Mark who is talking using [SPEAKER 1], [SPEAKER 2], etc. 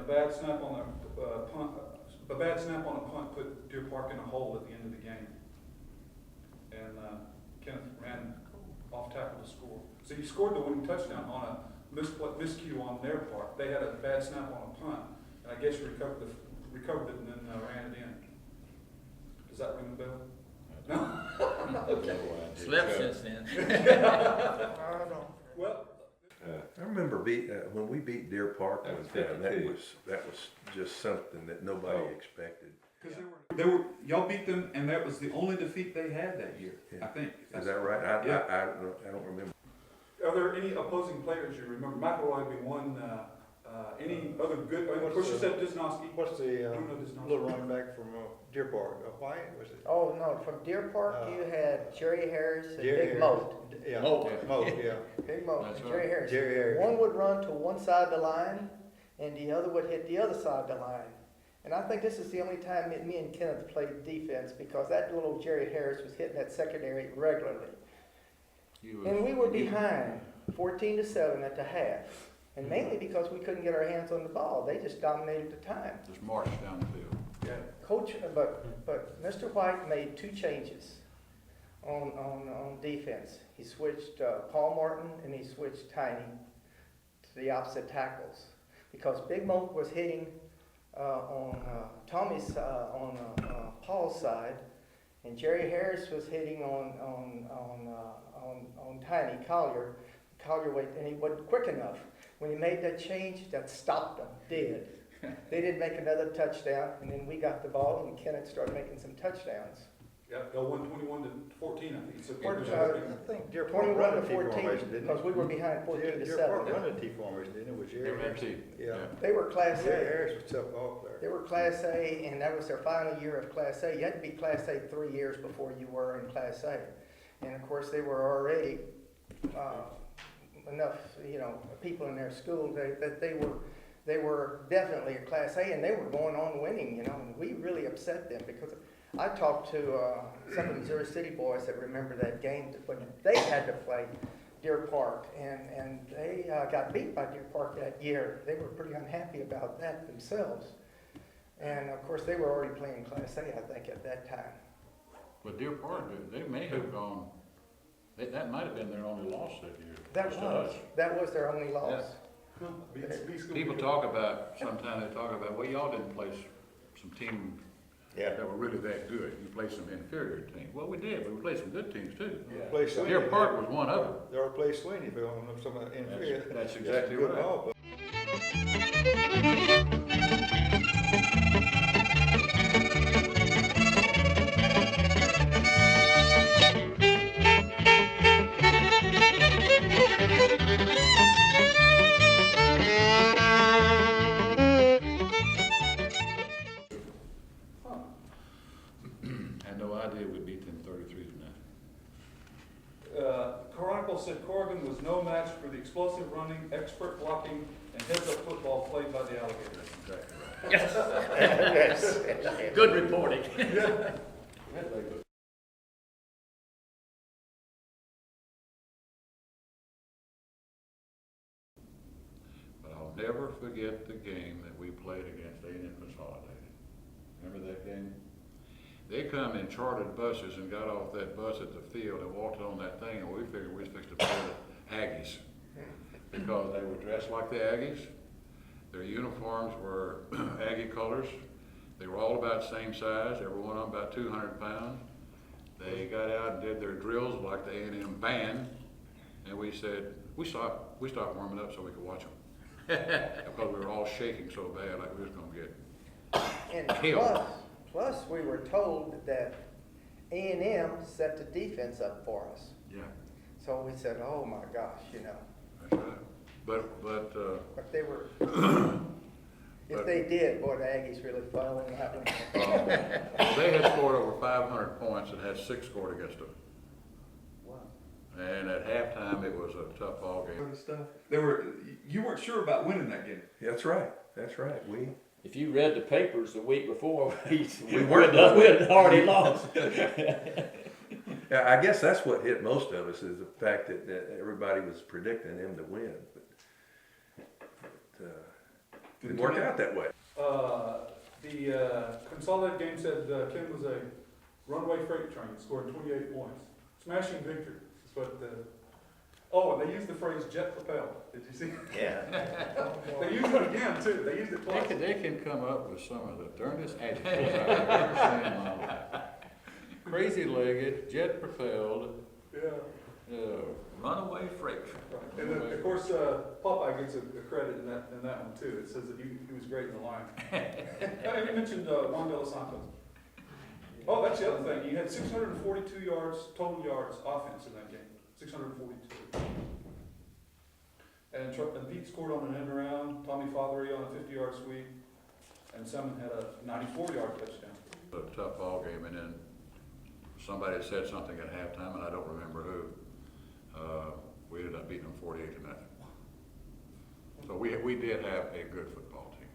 [SPEAKER 1] bad snap on the punt. A bad snap on a punt put Deer Park in a hole at the end of the game, and Kenneth ran off tackle to score. So he scored the winning touchdown on a miscue on their part. They had a bad snap on a punt, and I guess recovered it and then ran it in. Does that ring a bell? No. Okay.
[SPEAKER 2] Slept since then.
[SPEAKER 1] Well,
[SPEAKER 3] I remember when we beat Deer Park
[SPEAKER 4] That
[SPEAKER 3] one
[SPEAKER 4] was
[SPEAKER 3] time.
[SPEAKER 4] 52.
[SPEAKER 3] That was just something that nobody expected.
[SPEAKER 1] because y'all beat them, and that was the only defeat they had that year.
[SPEAKER 3] Yeah.
[SPEAKER 1] I think.
[SPEAKER 3] Is that right?
[SPEAKER 1] Yeah.
[SPEAKER 3] I don't remember.
[SPEAKER 1] Are there any opposing players you remember? McElroy being one. Any other good? Of course, you said Disnowski.
[SPEAKER 5] What's the
[SPEAKER 1] Bruno Disnowski.
[SPEAKER 5] little running back from Deer Park? White, was it?
[SPEAKER 6] Oh, no, from Deer Park, you had Jerry Harris and
[SPEAKER 5] Jerry
[SPEAKER 6] Big
[SPEAKER 5] Harris.
[SPEAKER 6] Moat.
[SPEAKER 5] Yeah.
[SPEAKER 2] Moat.
[SPEAKER 5] Moat, yeah.
[SPEAKER 6] Big Moat,
[SPEAKER 2] That's
[SPEAKER 6] and Jerry
[SPEAKER 2] right.
[SPEAKER 6] Harris.
[SPEAKER 5] Jerry Harris.
[SPEAKER 6] One would run to one side of the line, and the other would hit the other side of the line. And I think this is the only time that me and Kenneth played defense, because that little Jerry Harris was hitting that secondary regularly. And we were behind 14-7 at the half. And mainly because we couldn't get our hands on the ball. They just dominated the time.
[SPEAKER 2] Just march down the field.
[SPEAKER 1] Yeah.
[SPEAKER 6] Coach, but Mr. White made two changes on defense. He switched Paul Martin and he switched Tiny to the opposite tackles, because Big Moat was hitting on Tommy's on Paul's side, and Jerry Harris was hitting on Tiny Collier. Collier wait, and he wasn't quick enough. When he made that change, that stopped them dead. They didn't make another touchdown, and then we got the ball, and Kenneth started making some touchdowns.
[SPEAKER 1] Yeah, y'all won 21-14, I think. So
[SPEAKER 5] I think Deer Park
[SPEAKER 6] 21
[SPEAKER 5] run
[SPEAKER 6] to
[SPEAKER 5] a T
[SPEAKER 6] 14,
[SPEAKER 5] formation, didn't
[SPEAKER 6] because
[SPEAKER 5] it?
[SPEAKER 6] we were behind 14 to
[SPEAKER 5] Deer Park
[SPEAKER 6] 7.
[SPEAKER 5] run a T formation, didn't it? Was Jerry Harris?
[SPEAKER 2] MMT.
[SPEAKER 5] Yeah.
[SPEAKER 6] They were Class
[SPEAKER 5] Jerry
[SPEAKER 6] A.
[SPEAKER 5] Harris was tough off there.
[SPEAKER 6] They were Class A, and that was their final year of Class A. You had to be Class A 3 years before you were in Class A. And of course, they were already enough, people in their school that they were definitely a Class A, and they were going on winning, and we really upset them, because I talked to some of the Missouri City boys that remember that game when they had to play Deer Park, and they got beat by Deer Park that year. They were pretty unhappy about that themselves. And of course, they were already playing Class A, I think, at that time.
[SPEAKER 2] But Deer Park, they may have gone, that might have been their only loss that year.
[SPEAKER 6] That was their only loss.
[SPEAKER 2] People talk about, sometimes they talk about, well, y'all didn't play some teams that were really that good. You played some inferior teams. Well, we did, but we played some good teams too.
[SPEAKER 5] Play Sweeney.
[SPEAKER 2] Deer Park was one of them.
[SPEAKER 5] They already played Sweeney, if you want to know something inferior.
[SPEAKER 2] That's exactly
[SPEAKER 5] Good
[SPEAKER 2] right.
[SPEAKER 5] ball, but
[SPEAKER 2] Had no idea we beat them 33 to nothing.
[SPEAKER 1] Chronicle said Corrigan was no match for the explosive running, expert blocking, and heads-up football played by the Alligators.
[SPEAKER 2] Exactly right. Good reporting. But I'll never forget the game that we played against A&M Consolidated. Remember that game? They come in chartered buses and got off that bus at the field and walked on that thing, and we figured we was fixed to play the Aggies. Because they were dressed like the Aggies. Their uniforms were Aggie colors. They were all about the same size, every one of them about 200 pounds. They got out and did their drills like the A&M band, and we said, we stopped warming up so we could watch them. Because we were all shaking so bad, like we was gonna get
[SPEAKER 6] And
[SPEAKER 2] killed.
[SPEAKER 6] plus we were told that A&M set the defense up for us.
[SPEAKER 2] Yeah,
[SPEAKER 6] So we said, oh my gosh,
[SPEAKER 2] that's right.
[SPEAKER 6] But they were, if they did, boy, the Aggies really fell in that one.
[SPEAKER 2] They had scored over 500 points and had 6 scored against them.
[SPEAKER 6] Wow.
[SPEAKER 2] And at halftime, it was a tough ball game.
[SPEAKER 1] You weren't sure about winning that game.
[SPEAKER 3] That's right.
[SPEAKER 7] If you read the papers the week before, we
[SPEAKER 3] weren't
[SPEAKER 7] had already lost.
[SPEAKER 3] Yeah, I guess that's what hit most of us, is the fact that everybody was predicting them to win. But Didn't work out that way.
[SPEAKER 1] The consolidated game said Ken was a runaway freight train, scored 28 points. Smashing victory is what the, oh, and they used the phrase jet propelled. Did you see?
[SPEAKER 6] Yeah.
[SPEAKER 1] They used it again too. They used it
[SPEAKER 2] They
[SPEAKER 1] twice.
[SPEAKER 2] can, they can come up with some of the darndest adjectives I've ever seen in my life. Crazy legged, jet propelled,
[SPEAKER 1] Yeah.
[SPEAKER 2] runaway freight train.
[SPEAKER 1] Right. And then, of course, Popeye gets a credit in that one too. It says that he was great in the line. I mentioned Juan De Los Santos. Oh, that's the other thing. You had 642 yards, total yards offense in that game. 642. And Pete scored on an end around, Tommy Fothery on a 50-yard sweep, and Simon had a 94-yard touchdown.
[SPEAKER 2] A tough ball game, and then somebody said something at halftime, and I don't remember who. We ended up beating them 48-0. So we did have a good football team.